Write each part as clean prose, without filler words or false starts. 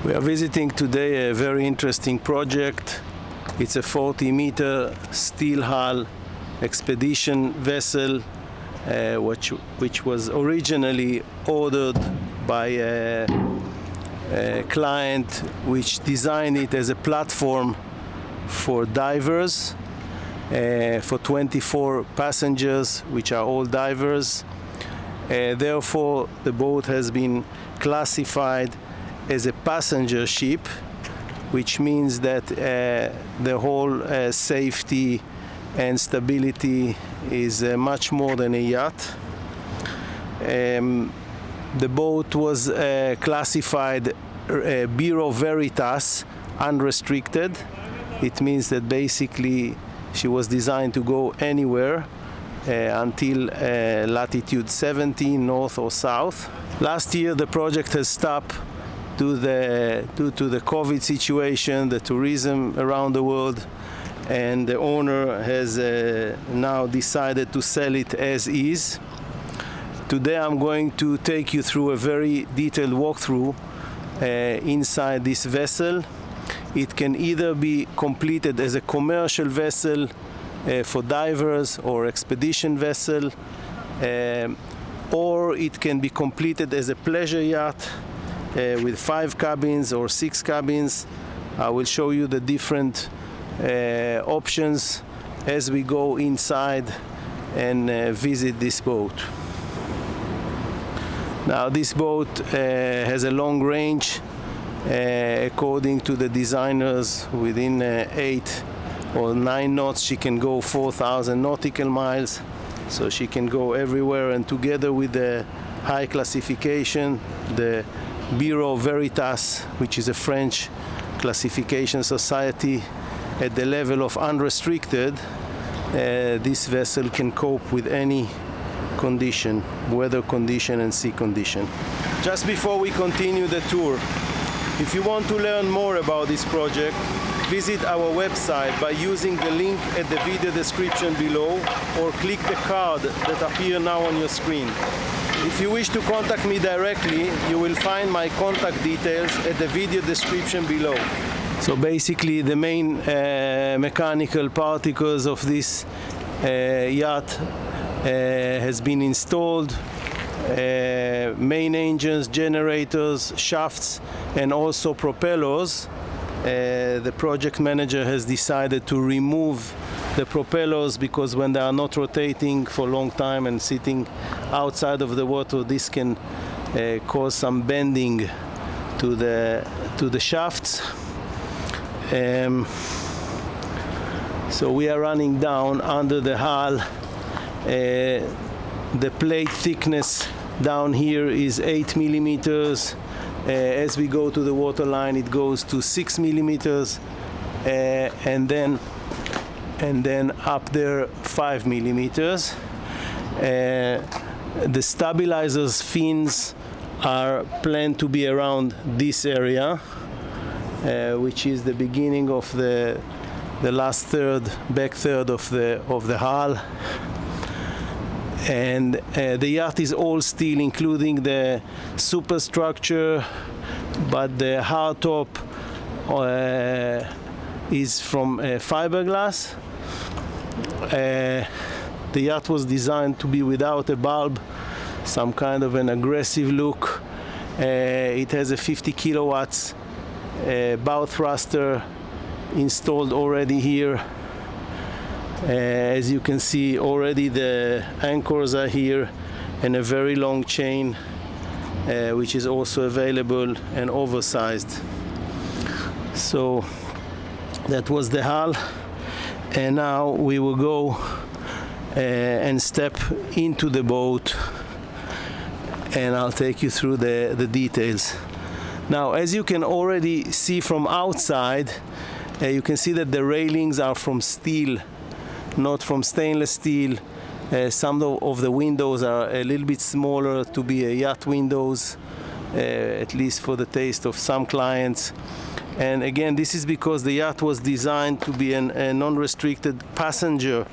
We are visiting today a very interesting project. It's a 40-meter steel hull expedition vessel which was originally ordered by a client which designed it as a platform for divers for 24 passengers, which are all divers. Therefore, the boat has been classified as a passenger ship, which means that the whole safety and stability is much more than a yacht. The boat was classified Bureau Veritas Unrestricted. It means that basically she was designed to go anywhere until latitude 17 north or south. Last year the project has stopped due to the COVID situation, the tourism around the world, and the owner has now decided to sell it as is. Today I'm going to take you through a very detailed walkthrough inside this vessel. It can either be completed as a commercial vessel for divers or expedition vessel, or it can be completed as a pleasure yacht with 5 cabins or 6 cabins. I will show you the different options as we go inside and visit this boat. Now this boat has a long range. According to the designers, within 8 or 9 knots she can go 4,000 nautical miles, so she can go everywhere. And together with the high classification, the Bureau Veritas, which is a French classification society, at the level of unrestricted, this vessel can cope with any condition, weather condition and sea condition. Just before we continue the tour, if you want to learn more about this project, visit our website by using the link at the video description below, or click the card that appears now on your screen. If you wish to contact me directly, you will find my contact details at the video description below. So basically the main mechanical particles of this yacht has been installed. Main engines, generators, shafts, and also propellers. The project manager has decided to remove the propellers because when they are not rotating for a long time and sitting outside of the water, this can cause some bending to the shafts. So we are running down under the hull. The plate thickness down here is 8 millimeters. As we go to the waterline, it goes to 6 millimeters, and then up there 5 millimeters. The stabilizers fins are planned to be around this area, which is the beginning of the last third, back third of the hull. And the yacht is all steel, including the superstructure, but the hardtop is from fiberglass. The yacht was designed to be without a bulb, some kind of an aggressive look. It has a 50 kilowatts bow thruster installed already here. As you can see, already the anchors are here, and a very long chain which is also available and oversized. So that was the hull, and now we will go and step into the boat, and I'll take you through the details. Now, as you can already see from outside, you can see that the railings are from steel, not from stainless steel. Some of the windows are a little bit smaller to be yacht windows, at least for the taste of some clients. And again, this is because the yacht was designed to be a non-restricted passenger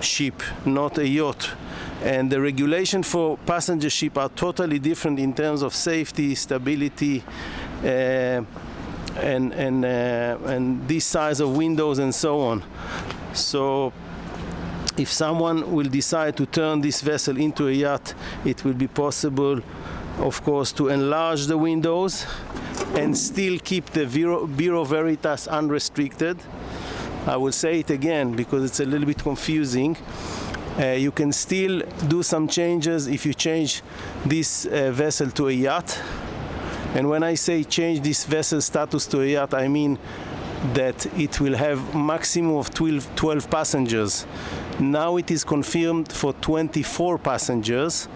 ship, not a yacht. And the regulation for passenger ship are totally different in terms of safety, stability, and this size of windows and so on. So if someone will decide to turn this vessel into a yacht, it will be possible, of course, to enlarge the windows and still keep the Bureau Veritas Unrestricted. I will say it again because it's a little bit confusing. You can still do some changes if you change this vessel to a yacht. And when I say change this vessel status to a yacht, I mean that it will have maximum of 12 passengers. Now it is confirmed for 24 passengers,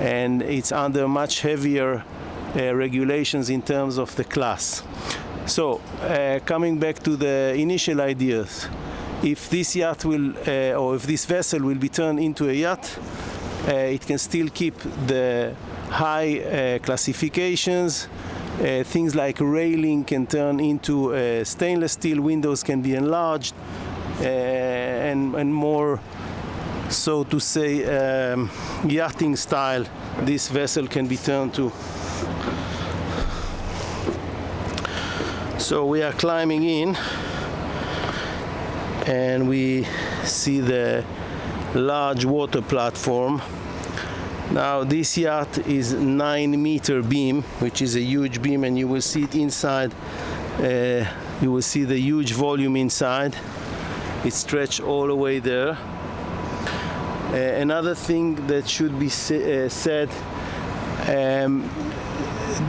and it's under much heavier regulations in terms of the class. So coming back to the initial ideas, if this yacht will, or if this vessel will be turned into a yacht, it can still keep the high classifications. Things like railing can turn into stainless steel, windows can be enlarged, and more, so to say, yachting style this vessel can be turned to. So we are climbing in and we see the large water platform. Now this yacht is 9-meter beam, which is a huge beam, and you will see it inside. You will see the huge volume inside. It's stretched all the way there. Another thing that should be said,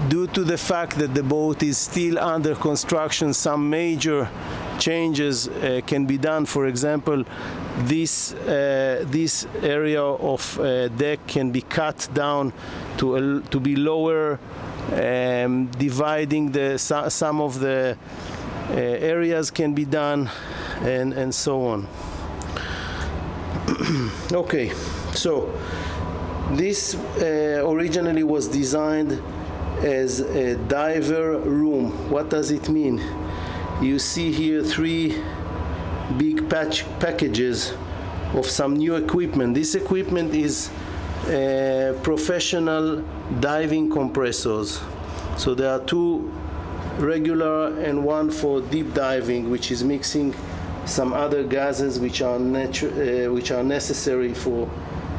due to the fact that the boat is still under construction, some major changes can be done. For example, this area of deck can be cut down to be lower, dividing some of the areas can be done, and so on. Okay, so this originally was designed as a diver room. What does it mean? You see here 3 big packages of some new equipment. This equipment is professional diving compressors. So there are 2 regular and 1 for deep diving, which is mixing some other gases which are necessary for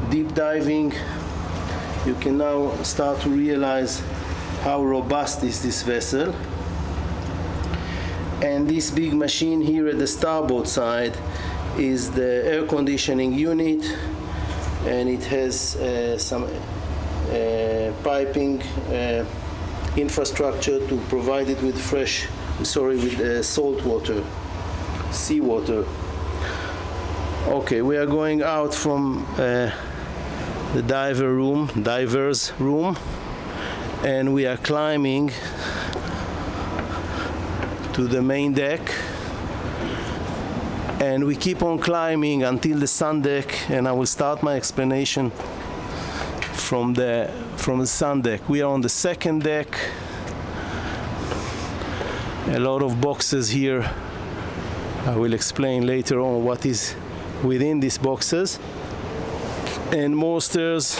deep diving. You can now start to realize how robust is this vessel. And this big machine here at the starboard side is the air conditioning unit, and it has some piping infrastructure to provide it with salt water, seawater. Okay, we are going out from the diver's room, and we are climbing to the main deck, and we keep on climbing until the sun deck, and I will start my explanation from the sun deck. We are on the second deck. A lot of boxes here. I will explain later on what is within these boxes, and more stairs.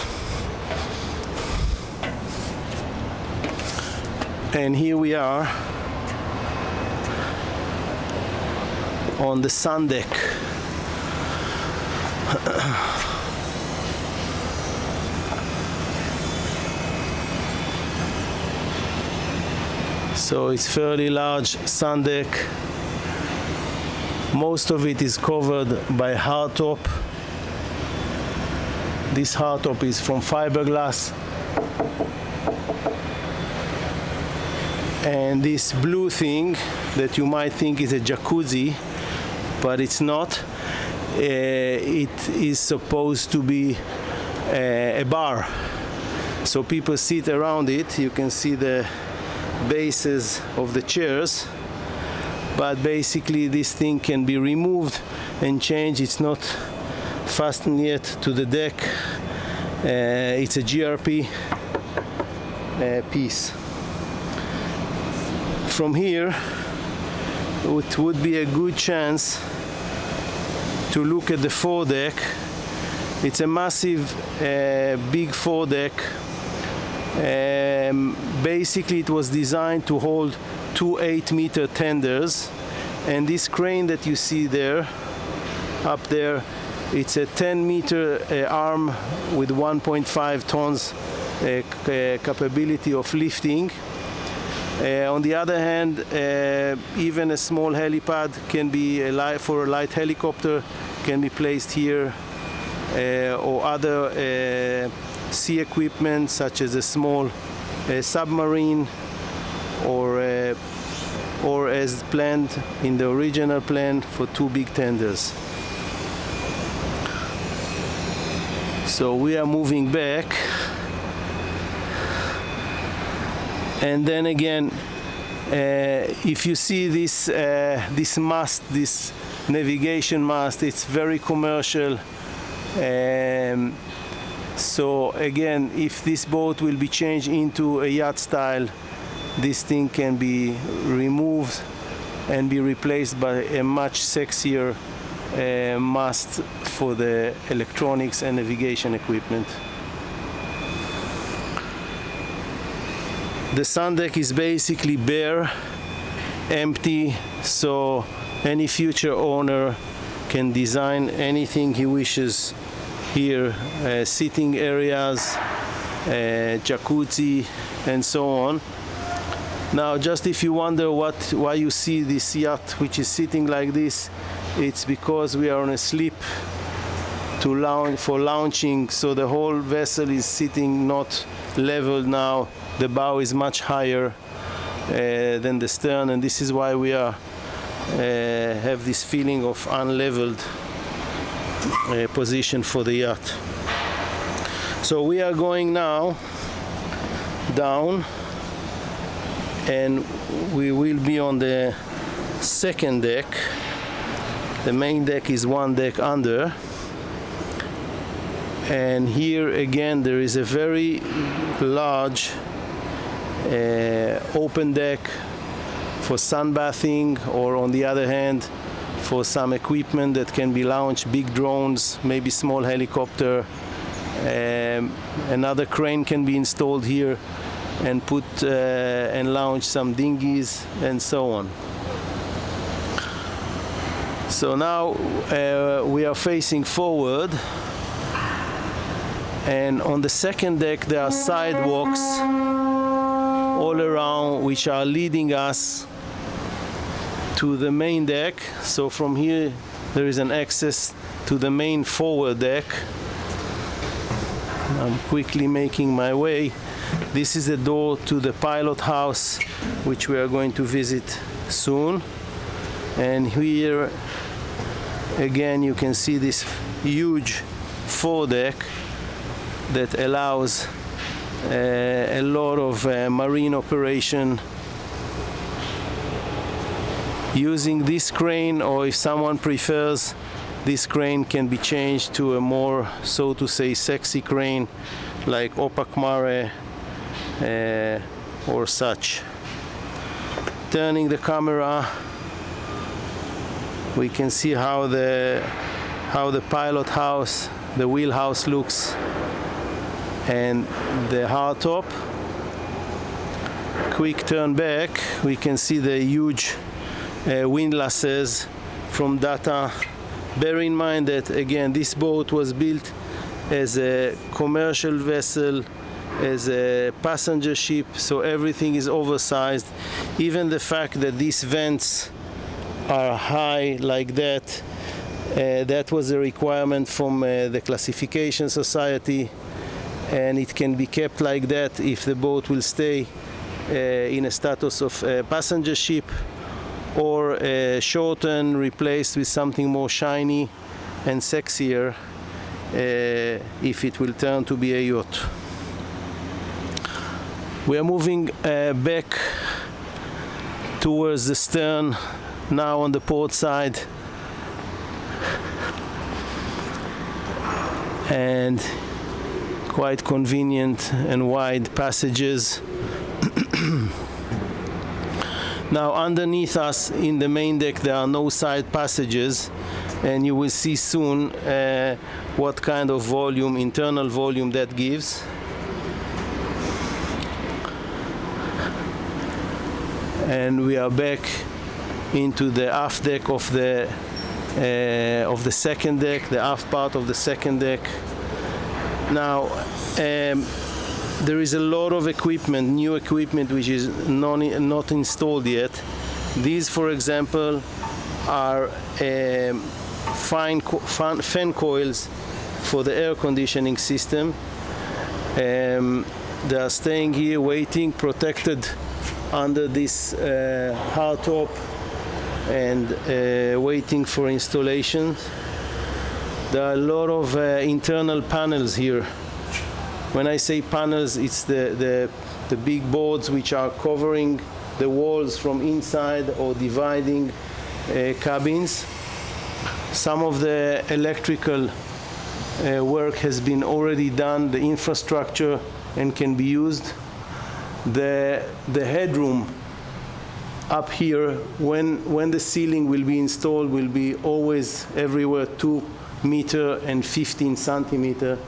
And here we are on the sun deck. So it's fairly large sun deck. Most of it is covered by hardtop. This hardtop is from fiberglass. And this blue thing that you might think is a jacuzzi, but it's not. It is supposed to be a bar. So people sit around it. You can see the bases of the chairs. But basically this thing can be removed and changed. It's not fastened yet to the deck. It's a GRP piece. From here, it would be a good chance to look at the Fore Deck. It's a massive, big Fore Deck Basically it was designed to hold two 8-meter tenders, and this crane that you see there, up there, it's a 10-meter arm with 1.5 tons capability of lifting. On the other hand, even a small helipad can be for a light helicopter can be placed here, or other sea equipment such as a small submarine, or as planned in the original plan for two big tenders. So we are moving back, and then again, if you see this this mast, this navigation mast, it's very commercial. So again, if this boat will be changed into a yacht style, this thing can be removed and be replaced by a much sexier mast for the electronics and navigation equipment. The sun deck is basically bare, empty, so any future owner can design anything he wishes here, sitting areas, jacuzzi, and so on. Now, just if you wonder why you see this yacht which is sitting like this, it's because we are on a slip for launching, so the whole vessel is sitting not leveled now. The bow is much higher than the stern, and this is why we are have this feeling of unleveled position for the yacht. So we are going now down, and we will be on the second deck. The main deck is one deck under, and here again there is a very large open deck for sunbathing, or on the other hand for some equipment that can be launched, big drones, maybe small helicopter. Another crane can be installed here and put and launch some dinghies and so on. So now we are facing forward, and on the second deck there are sidewalks all around which are leading us to the main deck. So from here there is an access to the main forward deck. I'm quickly making my way. This is the door to the pilot house, which we are going to visit soon. And here again you can see this huge Fore Deck that allows a lot of marine operation using this crane, or if someone prefers, this crane can be changed to a more, so to say, sexy crane like Opak Mare or such. Turning the camera, we can see how the pilot house, the wheelhouse looks, and the hardtop. Quick turn back, we can see the huge windlasses from Data. Bear in mind that again this boat was built as a commercial vessel, as a passenger ship, so everything is oversized. Even the fact that these vents are high like that, that was a requirement from the classification society, and it can be kept like that if the boat will stay in a status of passenger ship, or shortened, replaced with something more shiny and sexier if it will turn to be a yacht. We are moving back towards the stern, now on the port side, and quite convenient and wide passages. Now underneath us in the main deck there are no side passages, and you will see soon what kind of volume, internal volume, that gives. And we are back into the aft deck of the second deck, the aft part of the second deck. Now, there is a lot of equipment, new equipment, which is not installed yet. These, for example, are fan coils for the air conditioning system. They are staying here waiting, protected under this hardtop and waiting for installation. There are a lot of internal panels here. When I say panels, it's the big boards which are covering the walls from inside or dividing cabins. Some of the electrical work has been already done, the infrastructure, and can be used. The headroom up here, when the ceiling will be installed, will be always everywhere 2 meters and 15 centimeters,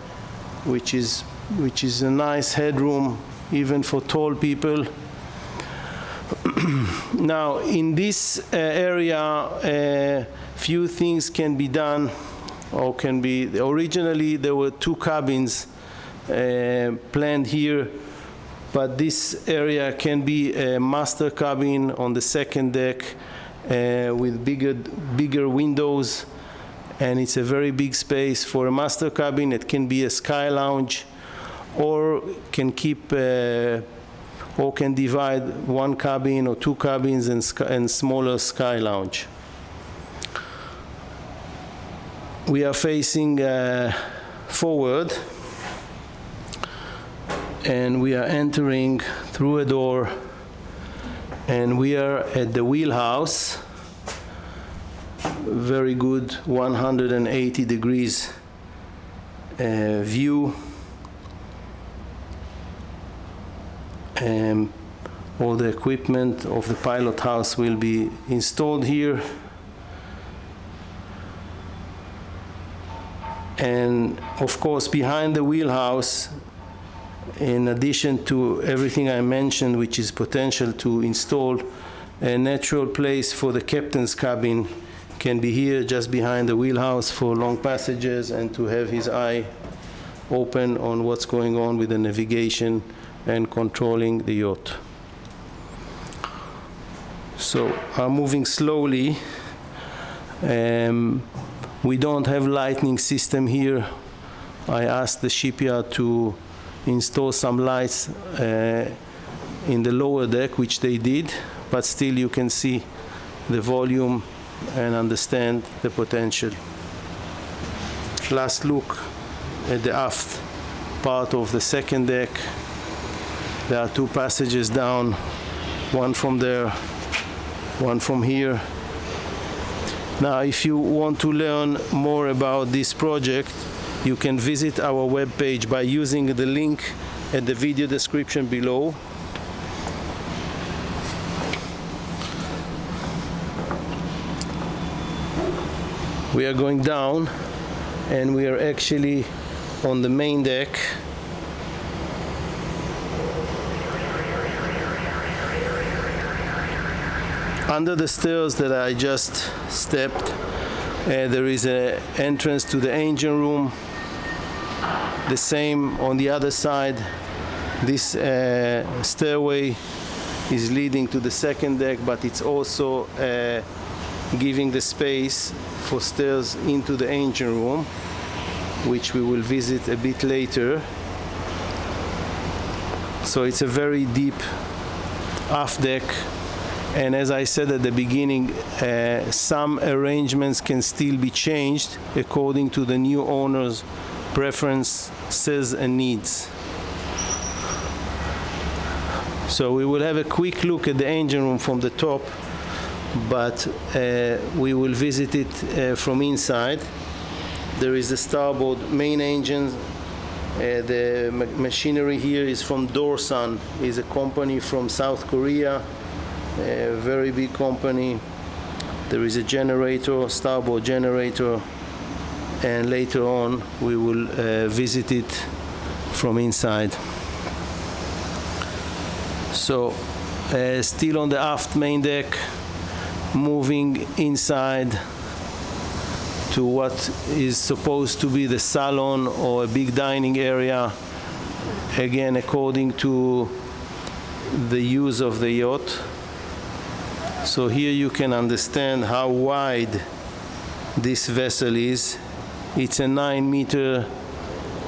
which is a nice headroom even for tall people. Now, in this area, few things can be done, or can be. Originally, there were 2 cabins planned here, but this area can be a master cabin on the second deck with bigger windows, and it's a very big space for a master cabin. It can be a sky lounge, or can keep or can divide 1 cabin or 2 cabins and smaller sky lounge. We are facing forward, and we are entering through a door, and we are at the wheelhouse. Very good 180 degrees view. All the equipment of the pilot house will be installed here. And of course, behind the wheelhouse, in addition to everything I mentioned, which is potential to install, a natural place for the captain's cabin can be here just behind the wheelhouse for long passages and to have his eye open on what's going on with the navigation and controlling the yacht. So I'm moving slowly. We don't have lighting system here. I asked the shipyard to install some lights in the lower deck, which they did, but still you can see the volume and understand the potential. Last look at the aft part of the second deck. There are 2 passages down, one from there, one from here. Now, if you want to learn more about this project, you can visit our webpage by using the link at the video description below. We are going down, and we are actually on the main deck. Under the stairs that I just stepped, there is an entrance to the engine room. The same on the other side. This stairway is leading to the second deck, but it's also giving the space for stairs into the engine room, which we will visit a bit later. So it's a very deep aft deck. And as I said at the beginning, some arrangements can still be changed according to the new owner's preferences and needs. So we will have a quick look at the engine room from the top, but we will visit it from inside. There is the starboard main engine. The machinery here is from Dorsan, is a company from South Korea. A very big company. There is a generator, starboard generator, and later on we will visit it from inside. So Still on the aft main deck, moving inside to what is supposed to be the salon or a big dining area, again according to the use of the yacht. So here you can understand how wide this vessel is. It's a 9-meter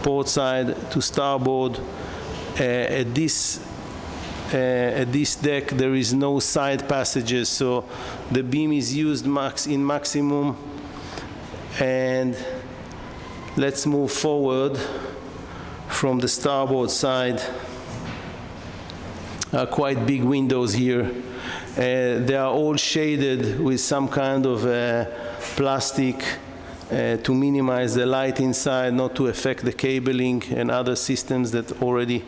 port side to starboard. At this deck there is no side passages, so the beam is used in maximum. And let's move forward from the starboard side. Quite big windows here. They are all shaded with some kind of plastic to minimize the light inside, not to affect the cabling and other systems that already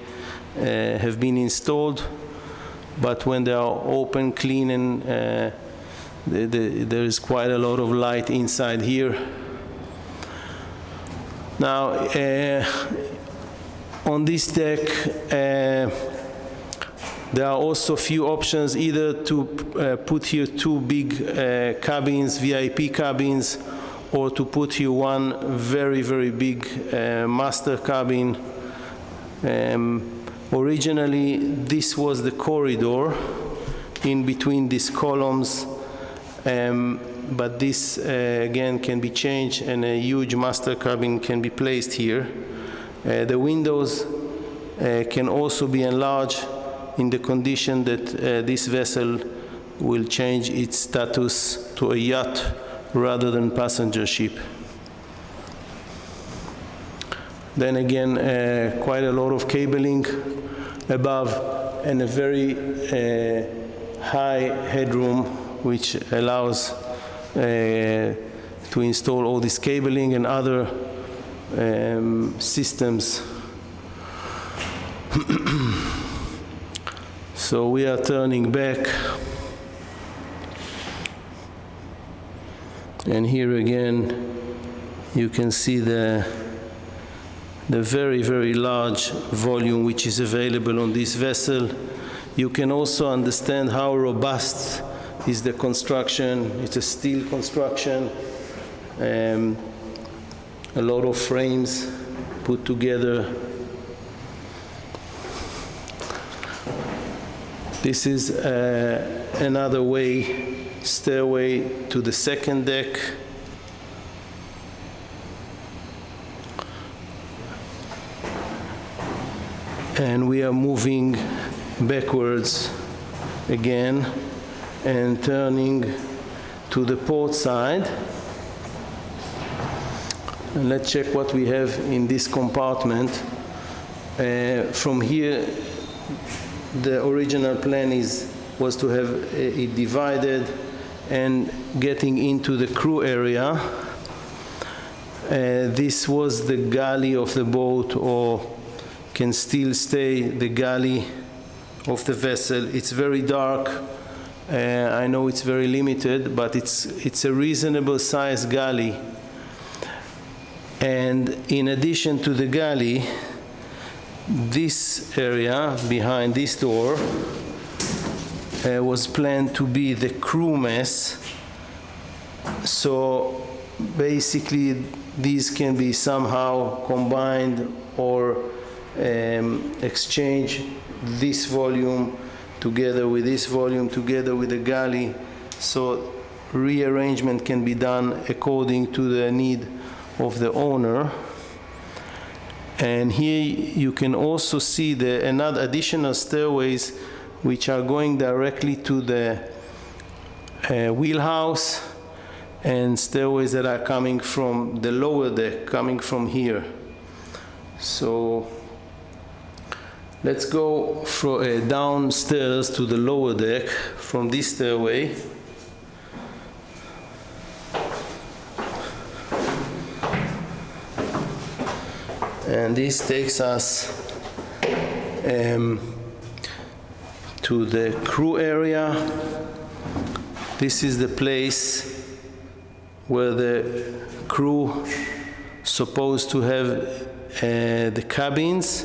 have been installed. But when they are open, clean, and there is quite a lot of light inside here. Now, on this deck, there are also a few options, either to put here 2 big cabins, VIP cabins, or to put here one very, very big master cabin. Originally, this was the corridor in between these columns, but this again can be changed, and a huge master cabin can be placed here. The windows can also be enlarged in the condition that this vessel will change its status to a yacht rather than passenger ship. Then again, quite a lot of cabling above, and a very high headroom, which allows to install all this cabling and other systems. So we are turning back, and here again you can see the very, very large volume which is available on this vessel. You can also understand how robust is the construction. It's a steel construction, a lot of frames put together. This is another stairway to the second deck. And we are moving backwards again and turning to the port side. And let's check what we have in this compartment. From here, the original plan was to have it divided and getting into the crew area. This was the galley of the boat, or can still stay the galley of the vessel. It's very dark. I know it's very limited, but it's a reasonable size galley. And in addition to the galley, this area behind this door was planned to be the crew mess. So basically these can be somehow combined or exchange this volume together with this volume together with the galley, so rearrangement can be done according to the need of the owner. And here you can also see another additional stairways which are going directly to the wheelhouse, and stairways that are coming from the lower deck, coming from here. So let's go downstairs to the lower deck from this stairway. And this takes us to the crew area. This is the place where the crew supposed to have the cabins.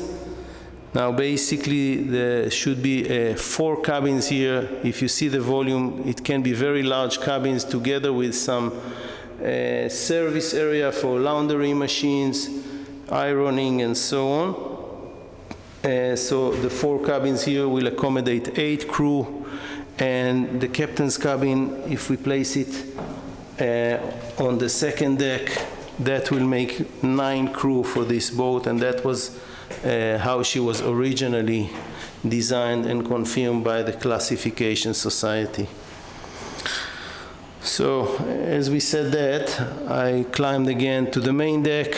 Now basically there should be 4 cabins here. If you see the volume, it can be very large cabins together with some service area for laundry machines, ironing and so on. So the 4 cabins here will accommodate 8 crew, and the captain's cabin, if we place it on the second deck, that will make 9 crew for this boat, and that was how she was originally designed and confirmed by the Classification Society. So as we said that, I climbed again to the main deck,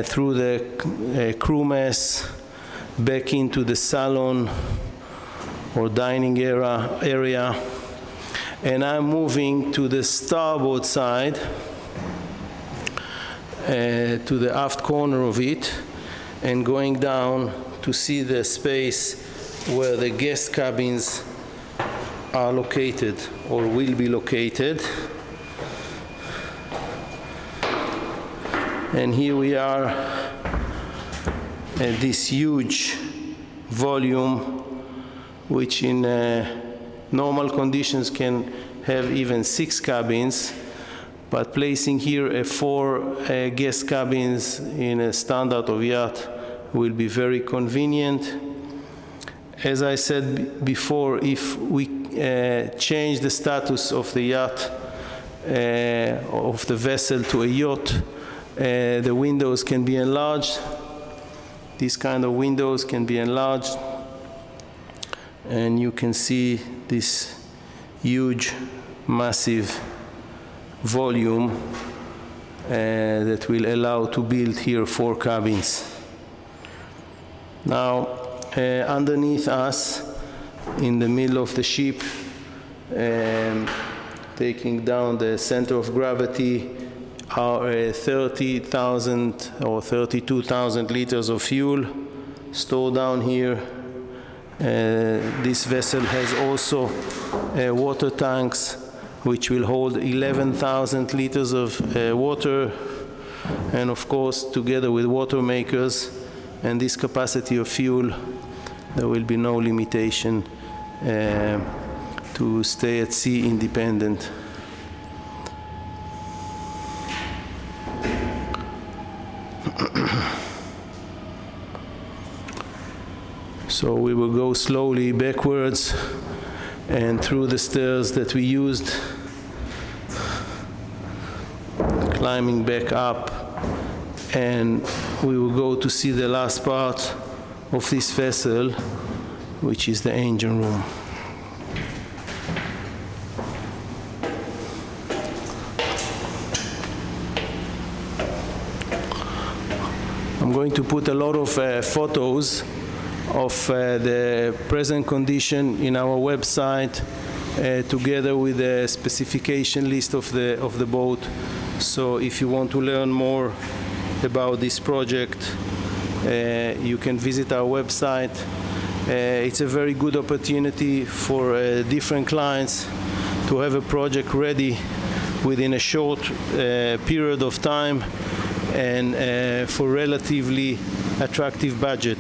through the crew mess, back into the salon or dining area, and I'm moving to the starboard side, to the aft corner of it, and going down to see the space where the guest cabins are located or will be located. And here we are at this huge volume, which in normal conditions can have even 6 cabins, but placing here 4 guest cabins in a standard of yacht will be very convenient. As I said before, if we change the status of the yacht, of the vessel to a yacht, the windows can be enlarged. These kind of windows can be enlarged, and you can see this huge, massive volume that will allow to build here 4 cabins. Now, underneath us, in the middle of the ship, taking down the center of gravity, are 30,000 or 32,000 liters of fuel stored down here. This vessel has also water tanks which will hold 11,000 liters of water, and of course together with water makers and this capacity of fuel, there will be no limitation to stay at sea independent. So we will go slowly backwards and through the stairs that we used, climbing back up, and we will go to see the last part of this vessel, which is the engine room. I'm going to put a lot of photos of the present condition in our website, together with the specification list of the boat. So if you want to learn more about this project, you can visit our website. It's a very good opportunity for different clients to have a project ready within a short period of time and for relatively attractive budget.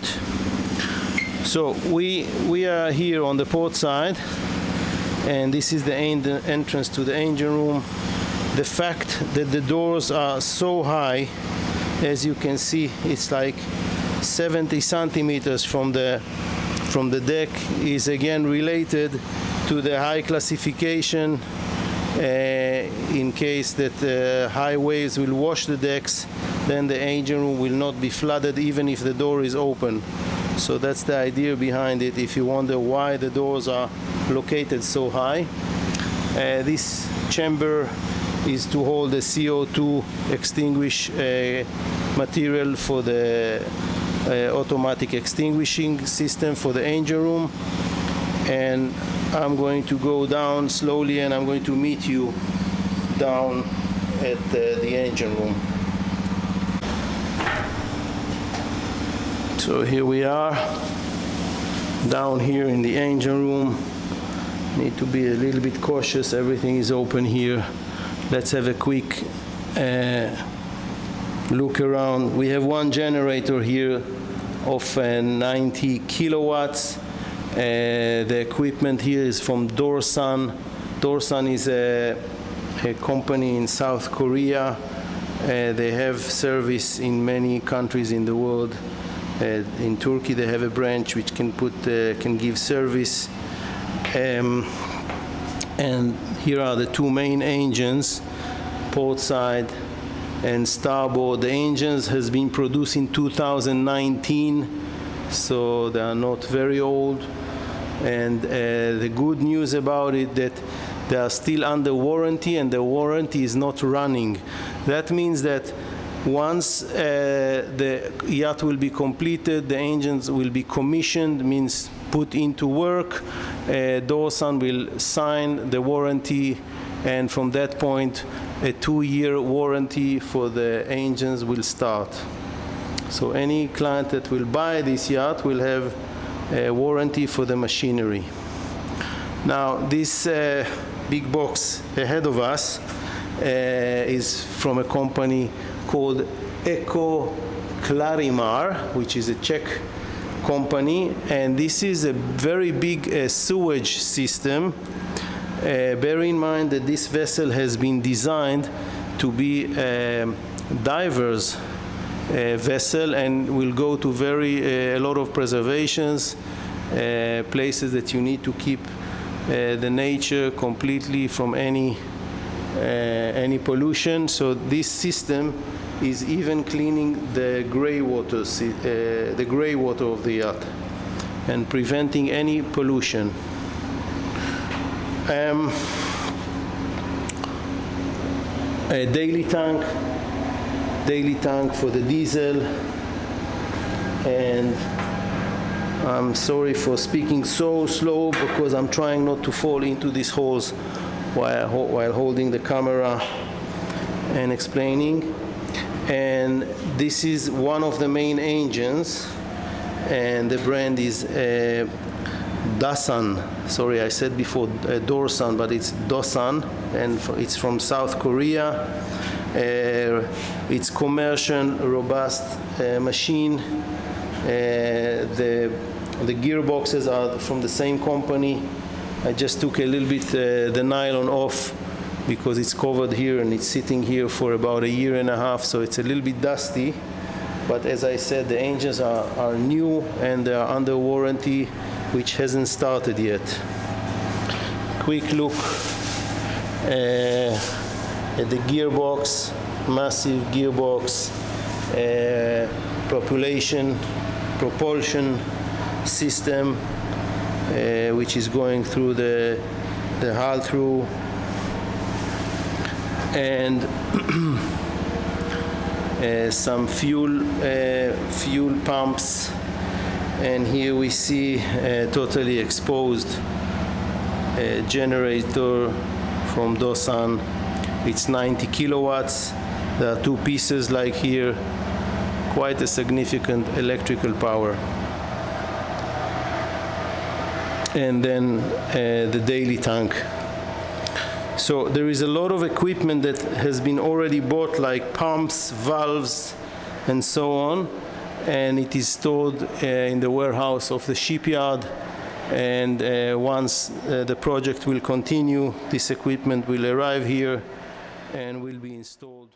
So we are here on the port side, and this is the entrance to the engine room. The fact that the doors are so high, as you can see, it's like 70 centimeters from the deck, is again related to the high classification. In case that high waves will wash the decks, then the engine room will not be flooded even if the door is open. So that's the idea behind it, if you wonder why the doors are located so high. This chamber is to hold the CO2 extinguish material for the automatic extinguishing system for the engine room. And I'm going to go down slowly, and I'm going to meet you down at the engine room. So here we are, down here in the engine room. Need to be a little bit cautious, everything is open here. Let's have a quick look around. We have one generator here of 90 kilowatts. The equipment here is from Dorsan. Dorsan is a company in South Korea. They have service in many countries in the world. In Turkey they have a branch which can give service. And here are the two main engines, port side and starboard. The engines has been produced in 2019, so they are not very old. And the good news about it that they are still under warranty, and the warranty is not running. That means that once the yacht will be completed, the engines will be commissioned, means put into work, Dorsan will sign the warranty, and from that point a 2-year warranty for the engines will start. So any client that will buy this yacht will have a warranty for the machinery. Now this big box ahead of us is from a company called Eco Clarimar, which is a Czech company, and this is a very big sewage system. Bear in mind that this vessel has been designed to be a diver's vessel and will go to a lot of preservations, places that you need to keep the nature completely from any pollution. So this system is even cleaning the gray water of the yacht and preventing any pollution. A daily tank for the diesel, and I'm sorry for speaking so slow because I'm trying not to fall into these holes while holding the camera and explaining. And this is one of the main engines, and the brand is Dasan. Sorry, I said before Dorsan, but it's Dosan, and it's from South Korea. It's commercial, robust machine. The gearboxes are from the same company. I just took a little bit the nylon off because it's covered here and it's sitting here for about 1.5 years, so it's a little bit dusty. But as I said, the engines are new and they are under warranty, which hasn't started yet. Quick look at the gearbox, massive gearbox, propulsion system, which is going through the hull through, and some fuel pumps. And here we see a totally exposed generator from Dosan. It's 90 kilowatts. There are two pieces like here, quite a significant electrical power. And then the daily tank. So there is a lot of equipment that has been already bought, like pumps, valves, and so on, and it is stored in the warehouse of the shipyard. And once the project will continue, this equipment will arrive here and will be installed.